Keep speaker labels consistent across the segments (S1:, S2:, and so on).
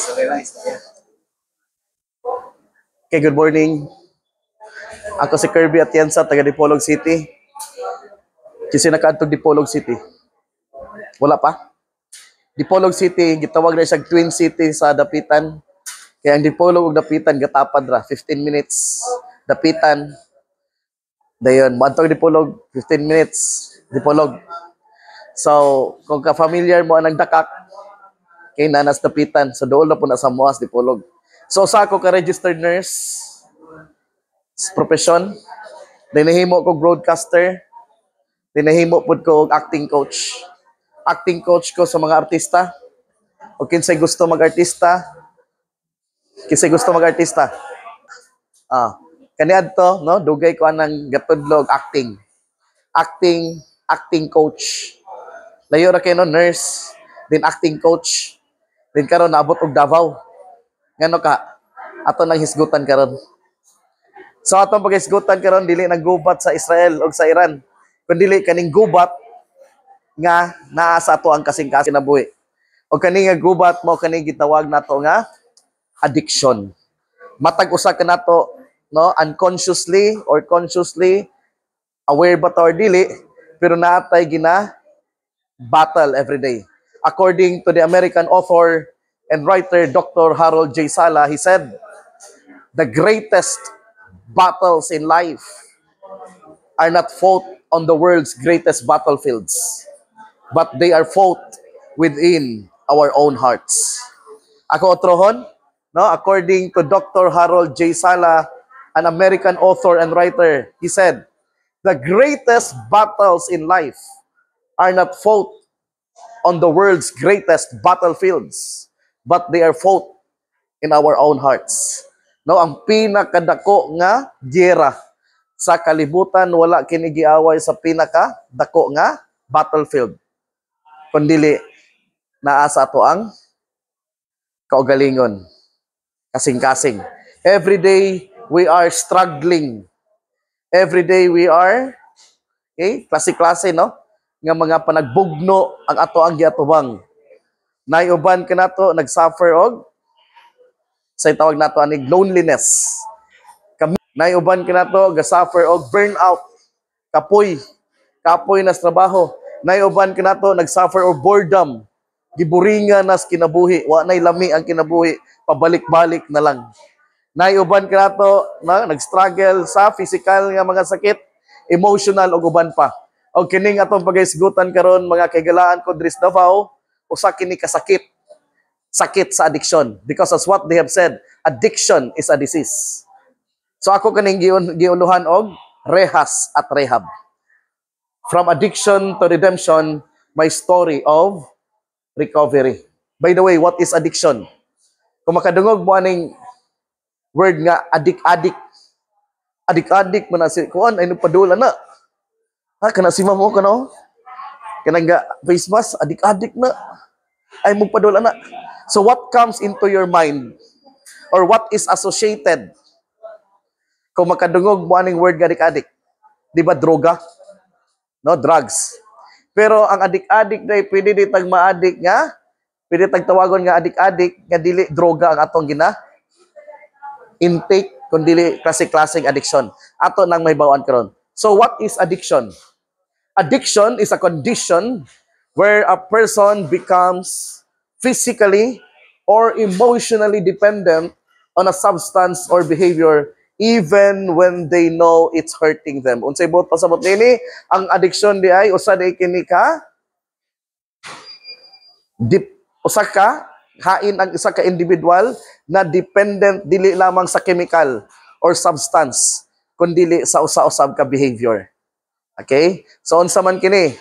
S1: Okay, good morning. Ako si Kirby Atienza, taga Dipolog City. Kasi nakaadtog Dipolog City. Wala pa? Dipolog City, gitawag na siyang Twin City sa Dapitan. Kaya ang Dipolog ug Dapitan gatapad ra 15 minutes. Dapitan. Dayon, moadtog Dipolog 15 minutes. Dipolog. So, kung ka-familiar mo ang dakak, kay nanas Dapitan. So, doon na po na sa Moas Dipolog. So, sa ako ka-registered nurse, profession, dinahimo ko broadcaster, dinahimo po ko acting coach. Acting coach ko sa mga artista. O kinsay gusto mag-artista, kaniadto, no, dugay ko anang gatudlog acting. Acting coach. Layo ra kay no nurse, din acting coach. Din karon naabot og Davao. Ngano ka? Ato nang hisgutan karon. So atong paghisgutan karon dili naggubat sa Israel o sa Iran. Kun dili kaning gubat nga naa sa ato ang kasing-kasing na buhi. O kani nga gubat mo kani gitawag nato nga addiction. Matag usa ka nato, no, unconsciously or consciously aware ba ta or dili, pero naatay gina battle every day. According to the American author and writer Dr. Harold J. Sala, he said, the greatest battles in life are not fought on the world's greatest battlefields, but they are fought within our own hearts. Ako otrohon, no? According to Dr. Harold J. Sala, an American author and writer, he said, the greatest battles in life are not fought on the world's greatest battlefields, but they are fought in our own hearts. No, ang pinakadako nga giyera sa kalibutan wala kini giaway sa pinakadako nga battlefield. Kundili naa sa ato ang kaugalingon. Kasing-kasing. Every day we are struggling. Every day we are klase-klase, no? Nga mga panagbugno ang ato ang giatubang. Naiuban ka nato nagsuffer og sa tawag nato anig loneliness. Kami naiuban ka nato ga-suffer og burnout. Kapoy na sa trabaho. Naiuban ka nato nagsuffer og boredom. Giburinga nas kinabuhi, wa nay lami ang kinabuhi, pabalik-balik na lang. Naiuban ka nato na nag-struggle sa physical nga mga sakit, emotional ug uban pa. Og kining atong paghisgutan karon mga kaigalaan ko diri sa Davao, usa kini ka sakit sa addiction, because as what they have said, addiction is a disease. So ako kaning giuluhan og rehas at rehab. From addiction to redemption, my story of recovery. By the way, what is addiction? Kung makadungog mo aning word nga adik-adik mo na si kuan ay padula na. Ha kana si mamo kano? Kanang ga face mask adik-adik na. Ay mo padula na. So what comes into your mind or what is associated kung makadungog mo aning word nga adik-adik? Di ba droga? No, drugs. Pero ang adik-adik day pwede ditag maadik nga, pwede tag tawagon nga adik-adik nga dili droga ang atong gina intake kundi klase-klaseng addiction. Ato nang may bawaan karon. So what is addiction? Addiction is a condition where a person becomes physically or emotionally dependent on a substance or behavior even when they know it's hurting them. Unsay bot pasabot nini, ang addiction di ay usa di kini ka hain ang isa ka individual na dependent dili lamang sa chemical or substance kundi sa usa-usab ka behavior. Okay? So unsa man kini?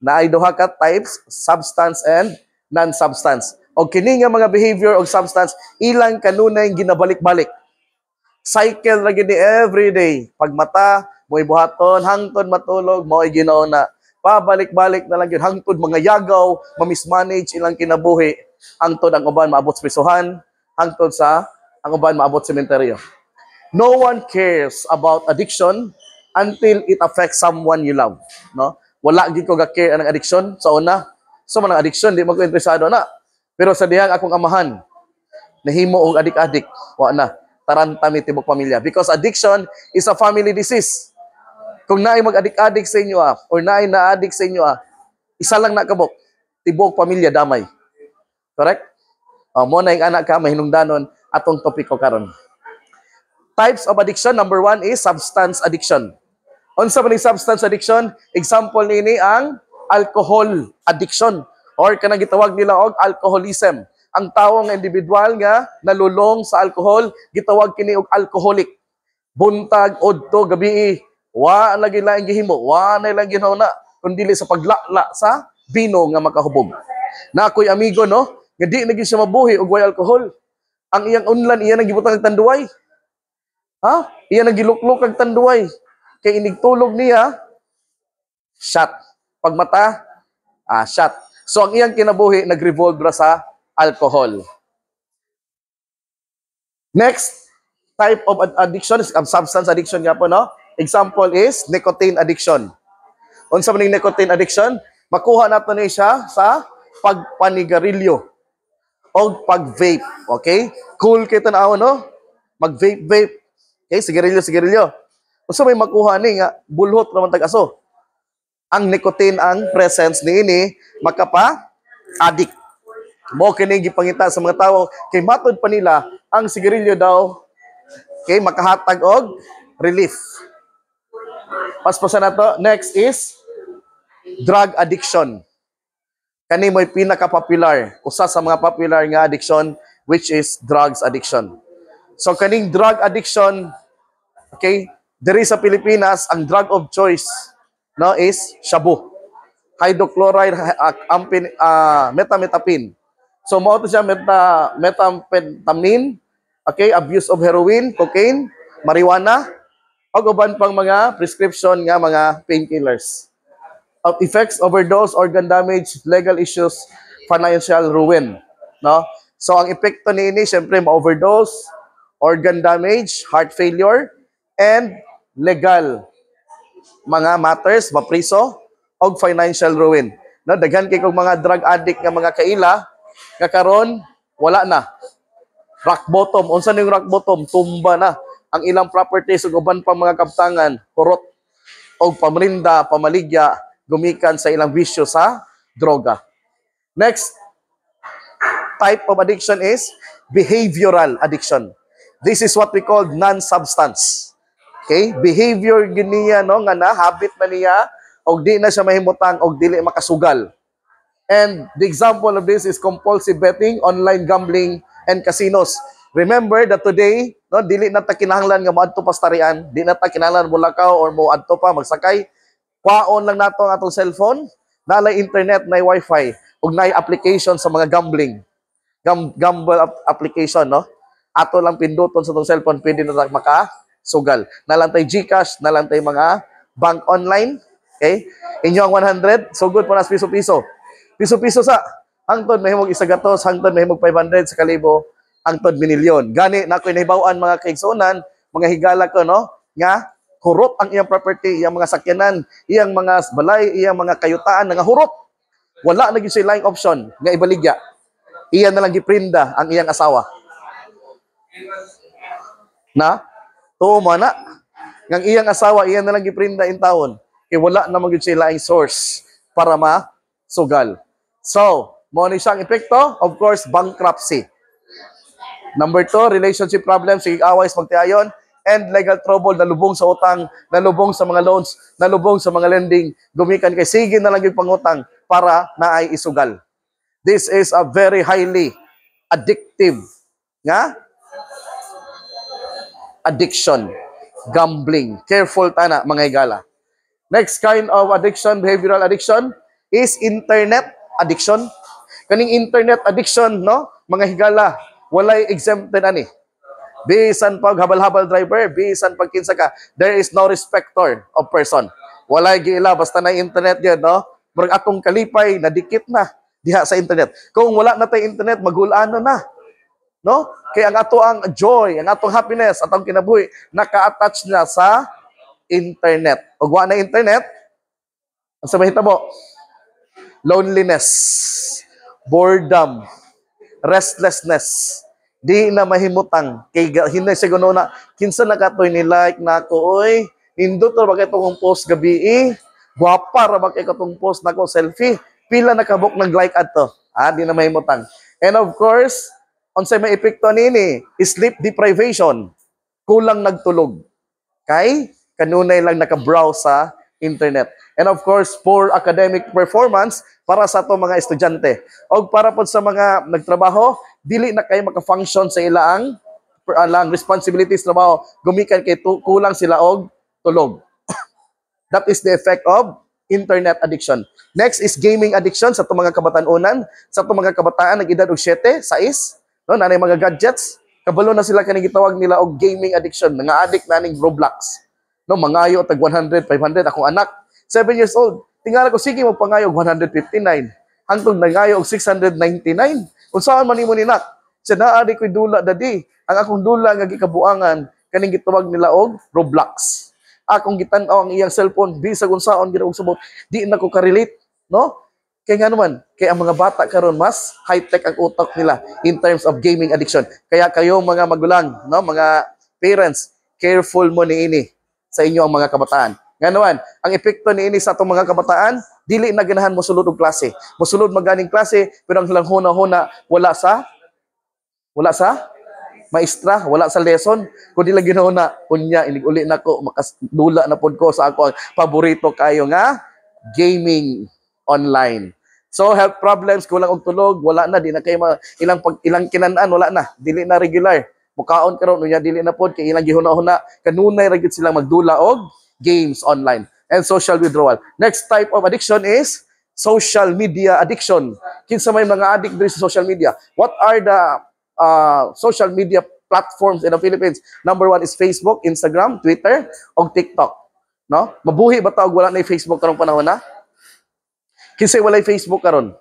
S1: Naay duha ka types, substance and non-substance. O kini nga mga behavior o substance, ilang kanunay ginabalik-balik. Cycle lagi ni every day. Pag mata, mo'y buhaton, hangtod matulog, mo'y ginauna. Pabalik-balik na lang yun. Hangtod mga yagaw, mamismanage ilang kinabuhi. Hangtod ang uban maabot sa prisuhan, hangtod sa ang uban maabot sa sementeryo. No one cares about addiction until it affects someone you love. No? Wala gid ko ga-care ang addiction sa una. So man ang addiction, di mo ko interesado na. Pero sa dihang akong amahan, nahimo og adik-adik, wa na. Taranta mi tibok pamilya. Because addiction is a family disease. Kung naay mag-adik-adik sa inyo or naay na-addict sa inyo isa lang nakabok, tibok pamilya damay. Correct? Mo na yung anak ka, mahinungdanon atong topiko karon. Types of addiction, number 1 is substance addiction. Unsa man ni substance addiction? Example nini ang alcohol addiction or kanang gitawag nila og alcoholism. Ang tawo nga individual nga nalulong sa alcohol, gitawag kini og alcoholic. Buntag, udto, gabi, wa lagi laing gihimo, wa na lang ginhauna, kundi sa paglala sa bino nga makahubog. Na ako'y amigo, no? Nga di na siya mabuhi og way alcohol. Ang iyang unlan, iya nang gibutang og tanduay. Iya nang giluklok og tanduay. Kay inigtulog niya, shot. Pagmata, shot. So ang iyang kinabuhi, nag-revolve ra sa alcohol. Next type of addiction is substance addiction nga po, no? Example is nicotine addiction. Unsa man ning nicotine addiction? Makuha nato ni siya sa pagpanigarilyo o pag-vape. Okay? Cool kayo tanaw, no? Mag-vape-vape. Okay? Sigarilyo. Unsa may makuha ni nga bulhot naman tag-aso. Ang nicotine ang presence ni makapa-addict. Mo kini gipangita sa mga tawo kay matod pa nila ang sigarilyo daw kay makahatag og relief. Paspasan nato. Next is drug addiction. Kani mo'y pinaka-popular, usa sa mga popular nga addiction which is drugs addiction. So kaning drug addiction, okay, diri sa Pilipinas ang drug of choice no is shabu. Hydrochloride methamphetamine. So mao to siya methamphetamine, okay, abuse of heroin, cocaine, marijuana, ug uban pang mga prescription nga mga painkillers. Of effects, overdose, organ damage, legal issues, financial ruin, no? So ang epekto niini syempre ma-overdose, organ damage, heart failure, and legal mga matters, mapriso, og financial ruin. No, daghan kay kog mga drug addict nga mga kaila nga karon wala na. Rock bottom. Unsa ning rock bottom? Tumba na ang ilang properties ug uban pa mga kaptangan, kurot og pamrinda, pamaligya gumikan sa ilang bisyo sa droga. Next type of addiction is behavioral addiction. This is what we call non-substance. Okay? Behavior giniya no nga na habit na niya og di na siya mahimutang og dili makasugal. And the example of this is compulsive betting, online gambling, and casinos. Remember that today, no, dili na ta kinahanglan nga moadto pa sa tarian, di na ta kinahanglan mulakaw or moadto pa magsakay. Kwaon lang nato ang atong cellphone, nalay internet, nay wifi, ug nay application sa mga gambling. Gamble application, no? Ato lang pinduton sa atong cellphone, pwede na ta makasugal. Nalantay GCash, nalantay mga bank online, okay? Inyong 100, sugod po nas piso-piso. Piso-piso sa hangtod mahimog 100, hangtod mahimog 500 sa kalibo, hangtod minilyon. Gani na ko'y nahibaw-an mga kaigsunan, mga higala ko, no? Nga hurot ang iyang property, iyang mga sakyanan, iyang mga balay, iyang mga kayutaan nga hurot. Wala na gyud siya laing option nga ibaligya. Iyan na lang giprinda ang iyang asawa. Na tuo na ngang iyang asawa iyan na lang giprinda in taon. Kay wala na magyud siya laing source para masugal. So, mo ni siyang epekto, of course, bankruptcy. Number 2, relationship problems, away sa magtiayon, and legal trouble, nalubong sa utang, nalubong sa mga loans, nalubong sa mga lending, gumikan kay sige na lang yung pangutang para naay isugal. This is a very highly addictive nga addiction, gambling. Careful tana mga higala. Next kind of addiction, behavioral addiction, is internet addiction. Kaning internet addiction, no? Mga higala, walay exempted ani. Bisan pag habal-habal driver, bisan pag kinsa ka, there is no respecter of person. Walay giila basta na internet gyud, no? Murag atong kalipay nadikit na diha sa internet. Kung wala na tay internet, magulano na. No? Kaya ang ato ang joy, ang atong happiness, atong kinabuhi, naka-attach na sa internet. Ug wa na internet, ang sa mahitabo, loneliness, boredom, restlessness, di na mahimutang kay hinay siguro na kinsa na katoy ni like nako oy nindot ra ba kay tong post gabi gwapa ra ba kay katong post nako selfie pila na kabuk nag like adto di na mahimutang. And of course unsay may epekto nini sleep deprivation, kulang nagtulog kay kanunay lang naka-browse sa internet. And of course, poor academic performance para sa ato mga estudyante. O para po sa mga nagtrabaho, dili na kayo maka-function sa ilaang responsibilities trabaho. Gumikan kay kulang sila og tulog. That is the effect of internet addiction. Next is gaming addiction sa itong mga kabatanunan. Sa itong mga kabataan, nag-edad og 7, 6, no, nanay mga gadgets. Kabalo na sila kaning gitawag nila og gaming addiction. Nga addict na ning Roblox. No, mangayo tag 100, 500 akong anak 7 years old. Tingala ko sige magpangayo og 159. Hangtod nangayo og 699. Unsaon man nimo ninak? Siya naa di koy dula dadi. Ang akong dula nga gikabuangan kaning gitawag nila og Roblox. Akong gitan-aw ang iyang cellphone bisag unsaon gid og subot. Di na ko ka-relate, no? Kaya nga naman, kaya ang mga bata karon mas high-tech ang utak nila in terms of gaming addiction. Kaya kayo mga magulang, no, mga parents, careful mo niini sa inyo ang mga kabataan. Nga naman, ang epekto niini sa atong mga kabataan, dili na ganahan mo sulod og klase. Mosulod maganing klase, pero ang huna-huna wala sa maestra, wala sa lesson. Kung di lang ginahuna, kunya inig-uli nako makadula na pod ko sa ako ang paborito kayo nga gaming online. So health problems, kulang og tulog, wala na, di na kayo ilang kinanan, wala na, dili na regular. Mukaon karon unya dili na pod kay ilang gihuna-huna, kanunay ra gyud sila magdula og games online and social withdrawal. Next type of addiction is social media addiction. Kinsa may mga addict diri sa social media? What are the social media platforms in the Philippines? Number 1 is Facebook, Instagram, Twitter, og TikTok. No? Mabuhi ba ta og wala na Facebook karong panahon na? Kinsay walay Facebook karon?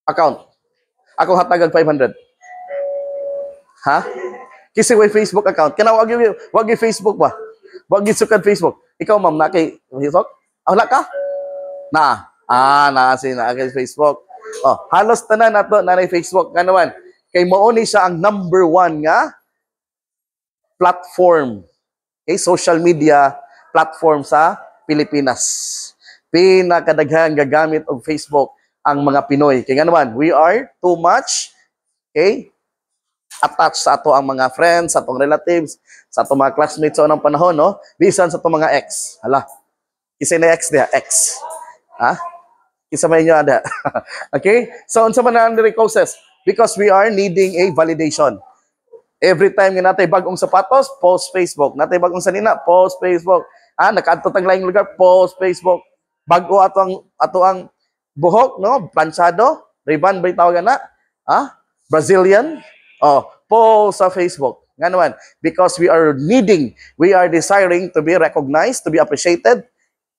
S1: Account. Ako hatagag 500. Ha? Kasi way Facebook account. Kana wag yung Facebook ba? Wag yung sukad Facebook. Ikaw ma'am na kay Facebook? Wala ka? Na. Na kay Facebook. Oh, halos tanan nato na Facebook nga naman. Kay mao ni siya ang number 1 nga platform. Okay, social media platform sa Pilipinas. Pinakadaghang gagamit og Facebook ang mga Pinoy. Kaya nga naman, we are too much attached sa ato ang mga friends, sa atong relatives, sa atong mga classmates sa unang panahon, no? Bisan sa atong mga ex. Hala. Kisay na ex diha, ex. Ha? Kisa may inyo ada. Okay? So, unsa man ang causes? Because we are needing a validation. Every time nga natay bagong sapatos, post Facebook. Natay bagong sanina, post Facebook. Nakaadto tag laing lugar, post Facebook. Bago ato ang buhok, no? Planchado, ribbon ba tawag na? Brazilian. Post sa Facebook. Nga naman, because we are desiring to be recognized, to be appreciated,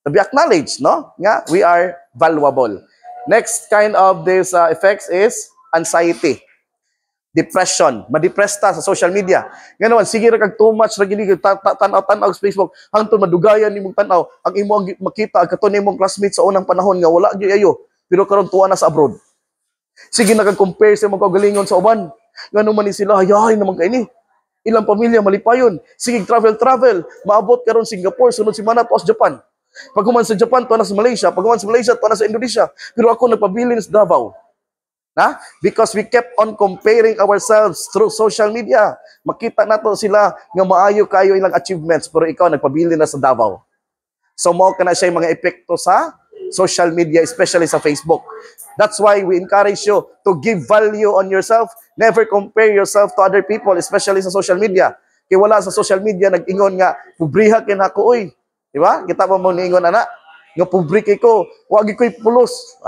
S1: to be acknowledged, no? Nga, we are valuable. Next kind of this effects is anxiety, depression. Ma-depress ta sa social media. Nga naman, sige ra kag too much ra gini tanaw-tanaw sa Facebook, hangtod madugayan nimong tanaw, ang imong makita ang katon nimong classmates sa unang panahon nga wala gyud ayo, pero karon tuwa na sa abroad. Sige na kag-compare sa mga kagalingon sa uban. Ngano man ni sila, hayahay naman kay ni. Ilang pamilya malipayon. Sige travel. Maabot karon Singapore, sunod semana tuwas Japan. Pag human sa Japan, tuwa na sa Malaysia. Pag human sa Malaysia, tuwa na sa Indonesia. Pero ako nagpabilin sa Davao. Because we kept on comparing ourselves through social media. Makita nato sila nga maayo kayo ilang achievements, pero ikaw nagpabilin na sa Davao. So mao kana siya mga epekto sa social media, especially sa Facebook. That's why we encourage you to give value on yourself. Never compare yourself to other people, especially sa social media. Kaya wala sa social media nag-ingon nga, pubriha kin ako, uy. Diba? Kita pa mo niingon, anak. Nga pubri kay ko, wag ko'y pulos.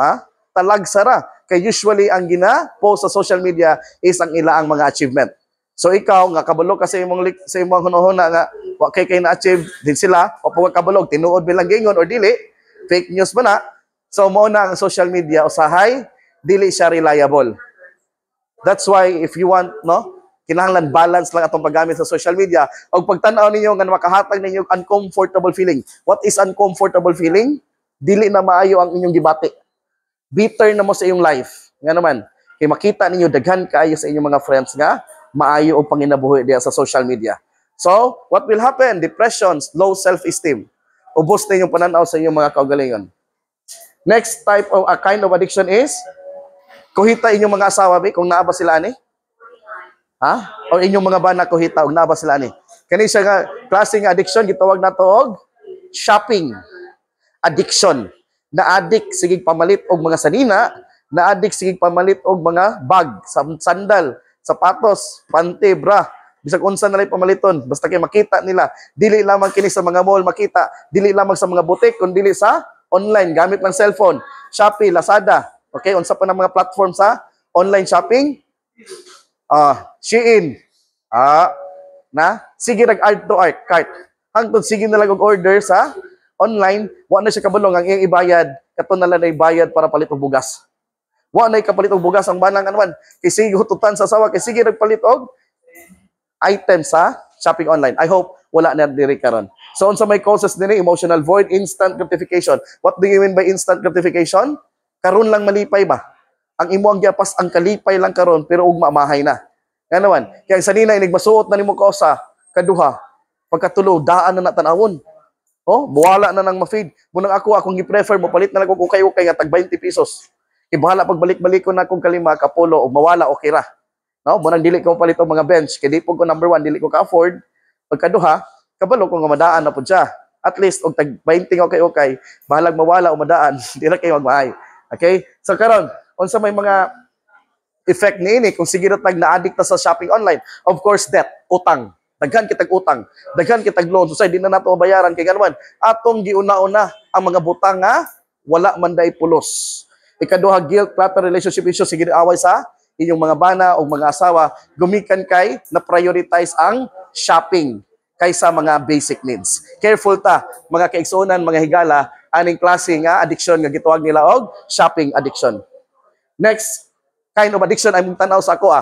S1: Talag sara. Kaya usually, ang gina-post sa social media is ang ilaang mga achievement. So ikaw, nga kabalo ka sa imong hunahuna nga, wag kay na-achieve din sila, o pag kabalog, tinuod bilang gingon or dili, fake news ba na? So, mo na ang social media, usahay, dili siya reliable. That's why, if you want, no, kinahanglan balance lang atong paggamit sa social media. O pagtanaw ninyo, nga makahatag ninyo uncomfortable feeling. What is uncomfortable feeling? Dili na maayo ang inyong gibati. Bitter na mo sa iyong life. Nga naman, kay makita ninyo, daghan kaayo sa inyong mga friends nga, maayo og panginabuhi diya sa social media. So, what will happen? Depression, low self-esteem. Ubos na inyong pananaw sa inyong mga kaugalingon. Next type of a kind of addiction is kuhita inyong mga asawa bi kung naa ba sila ani? Ha? O inyong mga bana kuhita og naa ba sila ani? Kani siya nga klaseng addiction gitawag nato og shopping addiction. Na-addict sige pamalit og mga sanina, na-addict sige pamalit og mga bag, sandal, sapatos, pante, bra. Bisag unsa na lang pamaliton, basta kay makita nila. Dili lamang kini sa mga mall makita, dili lamang sa mga butik, kundi dili sa online gamit ng cellphone. Shopee, Lazada. Okay, unsa pa ng mga platform sa online shopping? Shein. Sige nag-add to cart. Hangtod sige na lang og order sa online, wa na siya kabulong ang iyang ibayad, kato na lang ibayad para palit og bugas. Wa na kapalit og bugas ang banang anwan. Kay sige hututan sa asawa, kay sige nagpalit og item sa shopping online. I hope wala na diri karon. So unsa may causes dinhi? Emotional void, instant gratification. What do you mean by instant gratification? Karon lang malipay ba? Ang imo ang giapas ang kalipay lang karon pero ug mamahay na. Nga naman, kaya sa nina inig-masuot na nimo kausa, kaduha, pagkatulo daan na natanawon. Buwala na nang ma-feed. Munang akong gi-prefer mo palit na lang og ukay-ukay nga tag 20 pesos. Ibahala pagbalik-balik ko na akong kalima kapulo o mawala okay ra. No, munang dili ko palit og mga bench kay di po ko number 1 dili ko ka-afford. Pagkaduha, kabalo ko nga madaan na pud siya. At least og tag 20 okay-okay, bahalag mawala o madaan, di ra kay magmahay. Okay? So karon, unsa may mga effect niini kung sige ra tag na-addict ta sa shopping online? Of course, debt, utang. Daghan kitag utang, daghan kitag loan. So say di na nato bayaran kay ganun. Atong giuna-una ang mga butang nga wala man day pulos. Ikaduha, guilt, clutter, relationship issues, sige away sa inyong mga bana o mga asawa, gumikan kay na prioritize ang shopping kaysa mga basic needs. Careful ta, mga kaigsunan, mga higala, aning klase nga addiction nga gituwag nila og shopping addiction. Next kind of addiction ay mong tanaw sa ako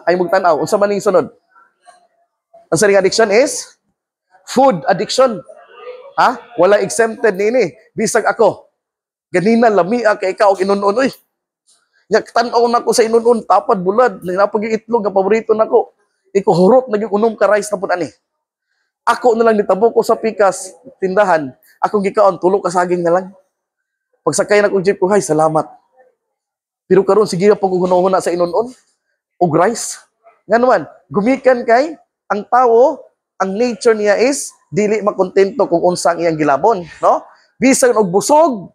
S1: Ay mong tanaw. Unsa man ning sunod? Ang saring addiction is food addiction. Wala exempted nini. Bisag ako. Ganina lami kay ikaw og inunon oy. Nya tan-aw nako sa inunon tapad bulad, napag itlog nga paborito nako. Iko hurot nagiunom ka rice na pud ani. Ako na lang nitabo ko sa pikas tindahan, akong gikaon tulo ka saging na lang. Pagsakay na kong jeep ko, hay salamat. Pero karon sige pa kog hunahuna sa inunon og rice. Nga naman, gumikan kay ang tao, ang nature niya is dili makontento kung unsang iyang gilabon, no? Bisan og busog,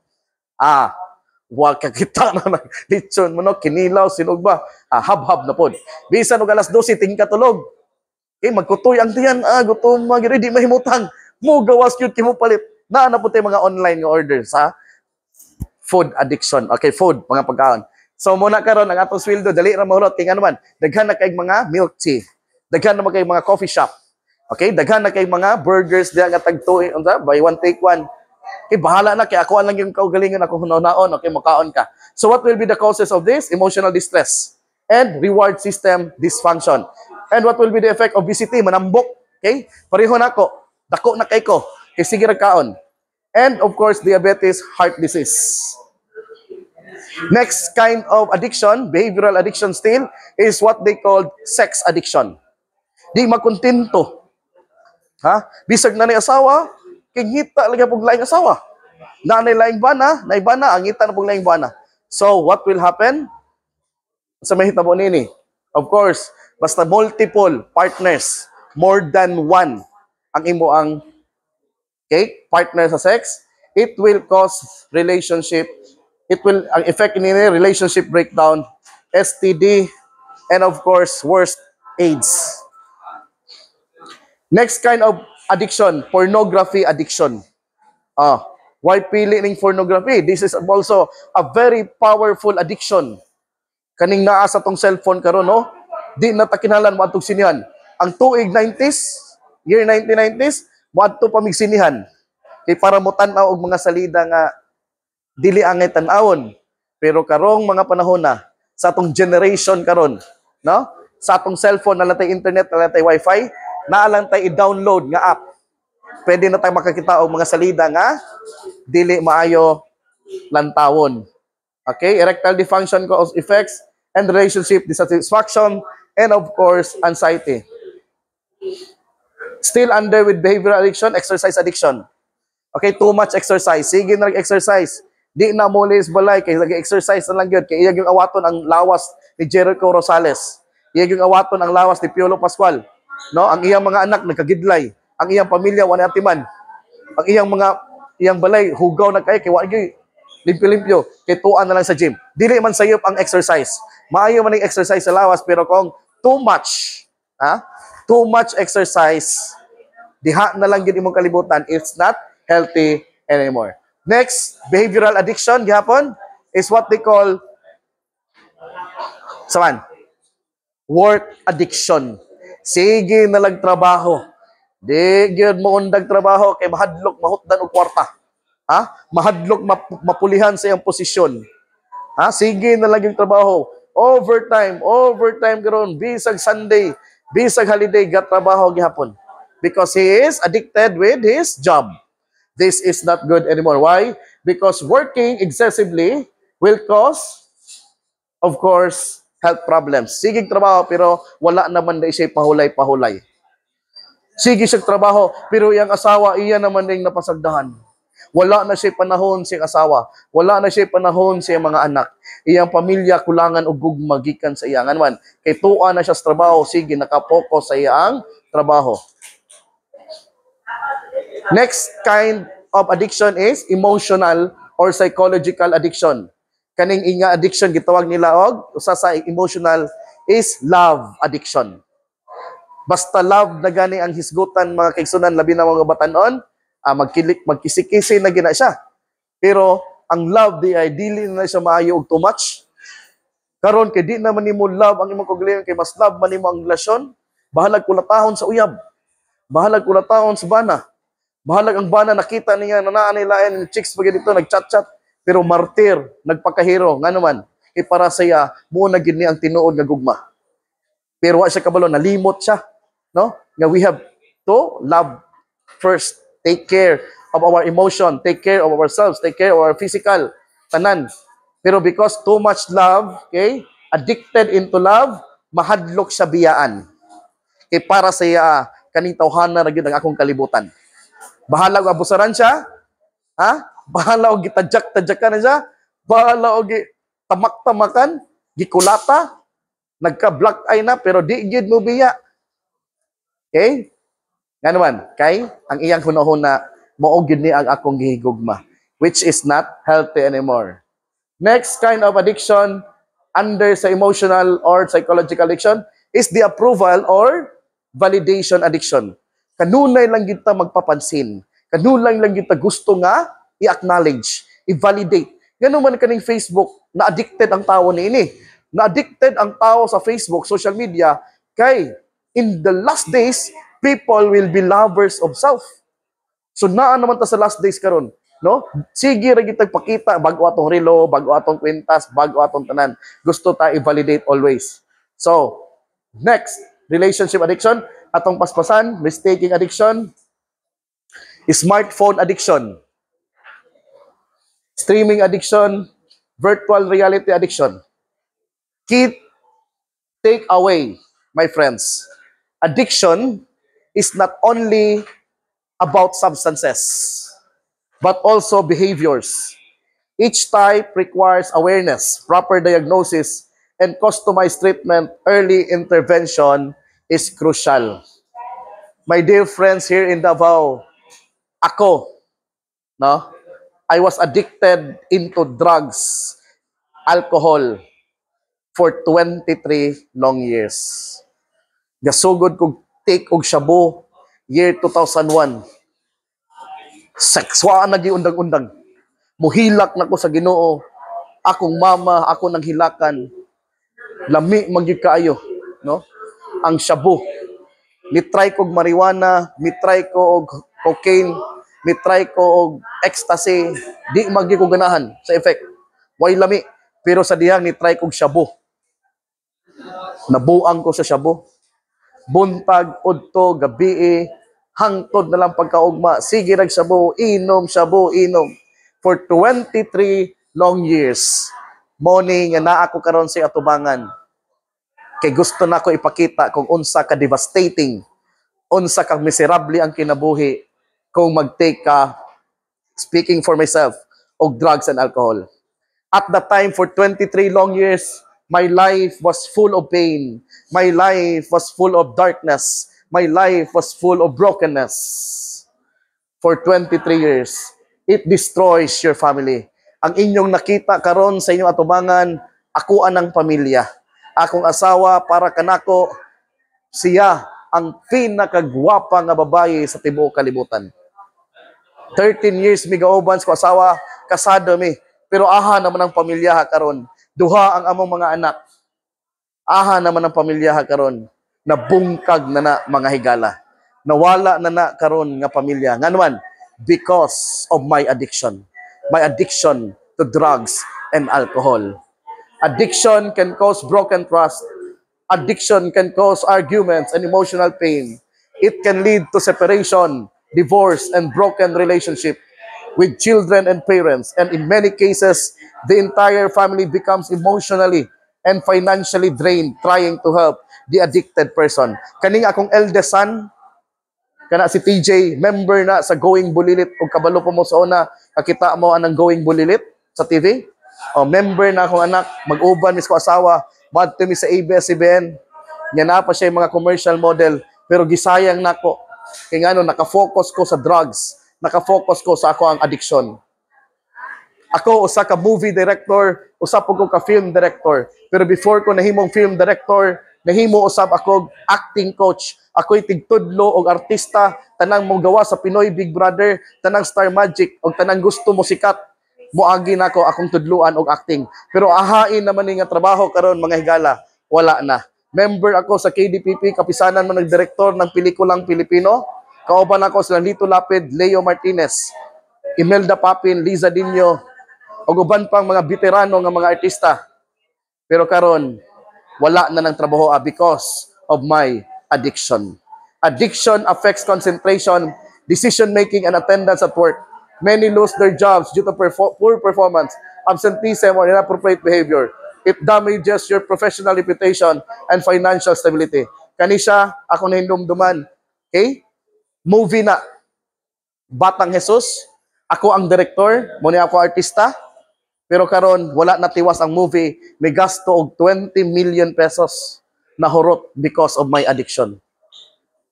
S1: wa kakita na lechon mo no, kinilaw sinog ba, hab-hab na pod. Bisan og alas 12 tingka tulog. Magkutoy ang tiyan, gutom magiri di mahimutang. Mo gawas gyud kimo palit. Na pud tay mga online nga order sa food addiction. Okay, food, mga pagkaon. So muna karon ang atong sweldo dali ra mahulot kay naman daghan na kay mga milk tea. Daghan na kay mga coffee shop. Okay, daghan na kay mga burgers diya nga tagtuig unsa buy one take one. Okay, bahala na kay ako lang yung kaugalingon ako hunaon, okay, makaon ka. So what will be the causes of this? Emotional distress and reward system dysfunction. And what will be the effect of obesity? Manambok. Okay? Pareho na ako. Dako na kay ko. Kay sige ra kaon. And of course, diabetes, heart disease. Next kind of addiction, behavioral addiction still, is what they call sex addiction. Di makontento. Bisag na ni asawa, kingita lagi pug laing asawa. Nanay laing bana, nay bana, ang ngita na pug laing bana. So, what will happen? Sa mahitabo nini? Of course, basta multiple partners, more than one, ang imo ang partner sa sex, it will cause relationship, it will affect nini relationship breakdown, STD, and of course, worst, AIDS. Next kind of addiction, pornography addiction. Why pili ning pornography? This is also a very powerful addiction. Kaning naa sa tong cellphone karon, no? Di na ta kinahanglan mo atong sinihan. Ang tuig 90s, year 1990s, mo adto pa mig sinihan. Kay para mo tan-aw og mga salida nga dili angay tan-awon. Pero karong mga panahon na sa atong generation karon, no? Sa atong cellphone na lang tay internet, na lang tay wifi, na lang tay i-download nga app. Pwede na tayo makakita og mga salida nga dili maayo lantawon. Okay, erectile dysfunction cause effects and relationship dissatisfaction and of course, anxiety. Still under with behavioral addiction, exercise addiction. Okay, too much exercise. Sige na nag-exercise. Di na mulis balay, kaya nag-exercise na lang yun. Kaya yung awaton ang lawas ni Jericho Rosales. Iyag yung awaton ang lawas ni Piolo Pascual. No? Ang iyang mga anak nagkagidlay. Ang iyang pamilya, wala atiman. Ang iyang balay, hugaw na kay wala gyud limpyo-limpyo, kay tuan na lang sa gym. Dili man sayop ang exercise. Maayo man ang exercise sa lawas, pero kung too much, too much exercise, diha na lang gid imong kalibutan, it's not healthy anymore. Next, behavioral addiction, gihapon, is what they call work addiction. Sige na lang trabaho. Di gyud mo undag trabaho kay mahadlok mahutdan og kwarta. Mahadlok mapulihan sa iyang posisyon. Sige na lang yung trabaho. Overtime karon, bisag Sunday, bisag holiday, trabaho gihapon. Because he is addicted with his job. This is not good anymore. Why? Because working excessively will cause, of course, health problems. Sige trabaho pero wala naman na siya pahulay-pahulay. Sige siya trabaho pero iyang asawa iya naman ding napasagdahan. Wala na siya panahon sa asawa. Wala na siya panahon sa mga anak. Iyang pamilya kulangan og gugma gikan sa iyang man. Kay tuwa na siya sa trabaho, sige nakapokus sa iyang trabaho. Next kind of addiction is emotional or psychological addiction. Kaning inga addiction gitawag nila og usa sa emotional is love addiction. Basta love na gani ang hisgutan mga kaigsunan labi na mga batanon, magkisi-kisi na gina siya. Pero ang love di ay dili na siya maayo og too much. Karon kay di naman nimo love ang imong kaugalingon kay mas love man nimo ang relasyon, bahalag kulatahon sa uyab. Bahalag kulatahon sa bana. Bahalag ang bana nakita niya na naa nila and chicks pag dito nagchat-chat pero martir nagpakahero nga naman para saya mo na gid ni ang tinuod nga gugma. Pero wa siya kabalo nalimot siya, no? Nga we have to love first, take care of our emotion, take care of ourselves, take care of our physical tanan. Pero because too much love, okay? Addicted into love, mahadlok siya biyaan. Kay para saya kaning tawhana ra gyud ang akong kalibutan. Bahala og abusaran siya, bahala og gitadyak-tadyakan na siya, bahala og tamak-tamakan, gikulata, nagka-black eye na, pero di gid mo biya. Okay? Nga naman, kay ang iyang hunahuna, mao gid ni ang akong gihigugma, which is not healthy anymore. Next kind of addiction under sa emotional or psychological addiction is the approval or validation addiction. Kanunay lang kita magpapansin. Kanunay lang kita gusto nga i-acknowledge, i-validate. Ganun man kaning Facebook, na-addicted ang tao niini. Na-addicted ang tao sa Facebook, social media, kay in the last days, people will be lovers of self. So naa naman ta sa last days karon, no? Sige ra gitag pakita bago atong relo, bago atong kwintas, bago atong tanan. Gusto ta i-validate always. So, next, relationship addiction. Atong paspasan, mistaking addiction, smartphone addiction, streaming addiction, virtual reality addiction. Key take away, my friends. Addiction is not only about substances, but also behaviors. Each type requires awareness, proper diagnosis, and customized treatment. Early intervention is crucial. My dear friends here in Davao, I was addicted into drugs, alcohol, for 23 long years. Gasugod kog take og shabu, year 2001. Sekswaan na giundang-undang. Muhilak na ko sa Ginoo. Akong mama, ako nang hilakan. Lami magyud kaayo, no? Ang shabu. Mitry ko og marijuana, mitry ko og cocaine, mitry ko og ecstasy, di maggi ko ganahan sa effect. Way lami, pero sa dihang nitry ko og shabu. Nabuang ko sa shabu. Buntag, udto, gabi, hangtod na lang pagkaugma. Sige rag shabu, inom. For 23 long years. Morning nga naa ko karon sa atubangan. Kay gusto na ko ipakita kung unsa ka devastating, unsa ka miserable ang kinabuhi kung mag-take ka, speaking for myself, og drugs and alcohol. At that time, for 23 long years, my life was full of pain. My life was full of darkness. My life was full of brokenness. For 23 years, it destroys your family. Ang inyong nakita karon sa inyong atubangan, ako anang pamilya. Akong asawa para kanako, siya ang pinakagwapa nga babae sa tibuok kalibutan. 13 years mi gaoban ko asawa, kasado mi. Pero aha naman ang pamilya ha karon. Duha ang among mga anak. Aha naman ang pamilya ha karon. Nabungkag na na mga higala. Nawala na na karon nga pamilya. Nga naman, because of my addiction. My addiction to drugs and alcohol. Addiction can cause broken trust. Addiction can cause arguments and emotional pain. It can lead to separation, divorce, and broken relationship with children and parents. And in many cases, the entire family becomes emotionally and financially drained trying to help the addicted person. Kaning akong eldest son, kana si TJ, member na sa Going Bulilit, o kabalo po mo sa una, kakita mo anang Going Bulilit sa TV. O, member na akong anak, mag-uban mis ko asawa, madto mi sa ABS-CBN, nga na pa siya yung mga commercial model, pero gisayang nako. Kaya nga nakafocus ko sa drugs, nakafocus ko sa ako ang addiction. Ako, usa ka movie director, usap ko ka film director. Pero before ko nahimong film director, nahimo usab ako acting coach. Ako'y tigtudlo og artista, tanang mo gawa sa Pinoy Big Brother, tanang Star Magic, og tanang gusto mo sikat. Muagi na ko akong tudluan og acting. Pero ahain naman ni nga trabaho karon mga higala, wala na. Member ako sa KDPP, kapisanan man nagdirektor ng pelikulang Pilipino. Kauban ako sila Lito Lapid, Leo Martinez, Imelda Papin, Liza Dinyo, o uban pang mga veterano ng mga artista. Pero karon wala na ng trabaho because of my addiction. Addiction affects concentration, decision-making, and attendance at work. Many lose their jobs due to poor performance, absenteeism, or inappropriate behavior. It damages your professional reputation and financial stability. Kanisya, ako na hindumduman. Okay? Movie na. Batang Jesus, ako ang director, muna ako artista, pero karon wala na tiwas ang movie, may gasto og 20 million pesos na hurot because of my addiction.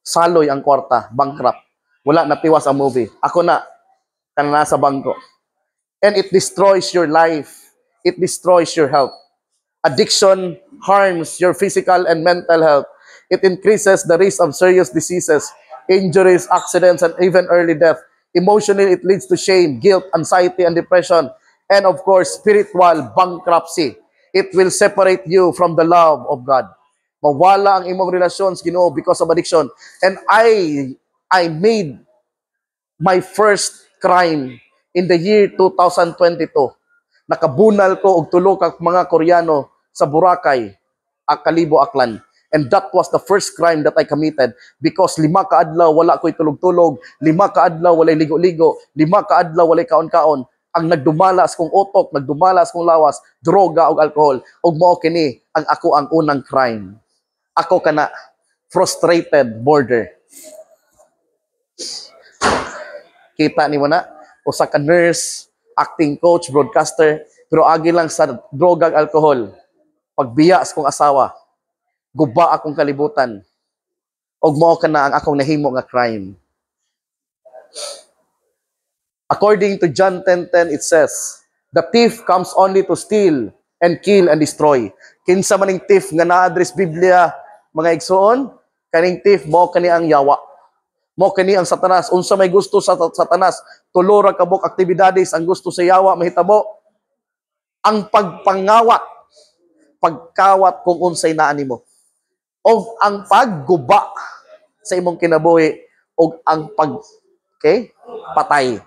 S1: Saloy ang kwarta, bankrupt. Wala na tiwas ang movie. Ako na, kana nasa bangko. And it destroys your life. It destroys your health. Addiction harms your physical and mental health. It increases the risk of serious diseases, injuries, accidents, and even early death. Emotionally, it leads to shame, guilt, anxiety, and depression. And of course, spiritual bankruptcy. It will separate you from the love of God. Mawala ang imong relasyon sa Ginoo because of addiction. And I made my first crime in the year 2022. Nakabunal ko og tulo ka mga Koreano sa Boracay, Kalibo, Aklan. And that was the first crime that I committed because 5 ka adlaw wala ko'y tulog-tulog, 5 ka adlaw walay ligo-ligo, 5 ka adlaw walay kaon-kaon. Ang nagdumalas kong utok, nagdumalas kong lawas, droga o alcohol. Ug mao kini ang ako ang unang crime. Ako kana frustrated border. Kita ni mo na, usa ka nurse, acting coach, broadcaster, pero agi lang sa droga ug alcohol. Pagbiya sa kong asawa, guba akong kalibutan. Og mao kana ang akong nahimo nga crime. According to John 10:10, it says, "The thief comes only to steal and kill and destroy." Kinsa maning thief nga na-address Biblia, mga igsoon, kaning thief mo kani ang yawa. Mo kani ang Satanas. Unsa may gusto sa Satanas, tulo ra kabuk aktibidades ang gusto sa yawa mahitabo. Ang pagpangawat, pagkawat kung unsay naa nimo. Og ang pagguba sa imong kinabuhi og ang patay.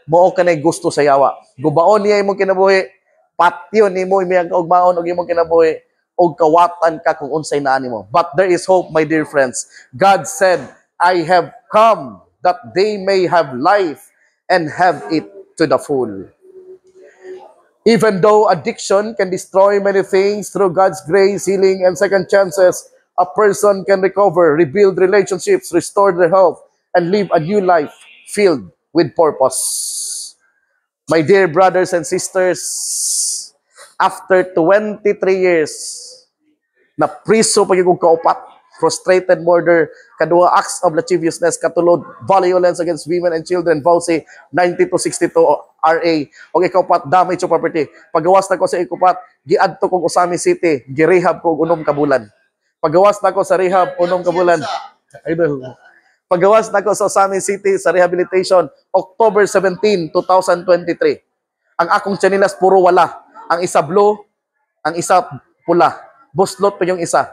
S1: Mao kanay gusto sa yawa. Gubaon niya imong kinabuhi, patyon nimo imong kaugmaon og imong kinabuhi og kawatan ka kung unsay naa nimo. But there is hope, my dear friends. God said, "I have come that they may have life and have it to the full." Even though addiction can destroy many things, through God's grace, healing, and second chances, a person can recover, rebuild relationships, restore their health, and live a new life filled with purpose. My dear brothers and sisters, after 23 years, na priso pag yung kaupat, frustrated murder, kadua acts of lasciviousness, katulod, violence against women and children, VAUSI 9262 RA, o ikaupat, damage of property. Pagawas na ko sa ikupat, giadto ko Usami City, girehab ko unom kabulan. Pagawas na ko sa rehab, unom kabulan. Pagawas na ko sa Usami City sa rehabilitation, October 17, 2023. Ang akong chanilas puro wala. Ang isa blue, ang isa pula. Buslot pa yung isa.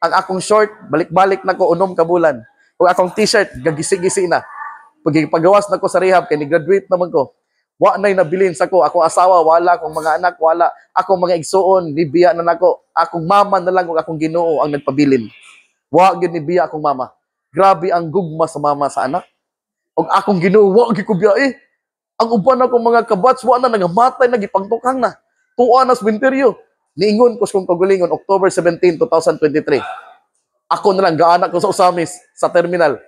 S1: Ang akong short, balik-balik na ko, unom kabulan. Kung akong t-shirt, gagisi-gisi na. Pagawas na ko sa rehab, kaya ni-graduate naman ko. Wa na'y nabilin sa ko. Akong asawa, wala. Akong mga anak, wala. Akong mga igsuon, nibiya na nako. Akong mama na lang, kung akong Ginoo ang nagpabilin. Wa gyud nibiya akong mama. Grabe ang gugma sa mama sa anak. Og akong Ginoo, wa gyud ko biya. Ang uban akong mga kabats, wa na nangamatay, nagipangtukang na. Tuwa na sa winteryo. Niingon ko kung kagulingon, October 17, 2023. Ako na lang, gaanak ko sa Usamis, sa terminal.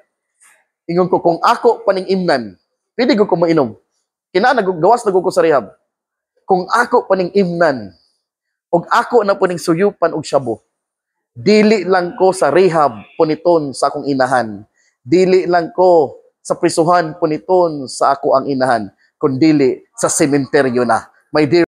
S1: Ingon ko, kung ako paning-imnan, pwede ko mainom. Gawas na ko sa rehab. Kung ako paning-imnan, og ako na puning suyupan og syabo, dili lang ko sa rehab puniton sa akong inahan. Dili lang ko sa prisuhan puniton sa ako ang inahan, kundili sa sementeryo na. My dear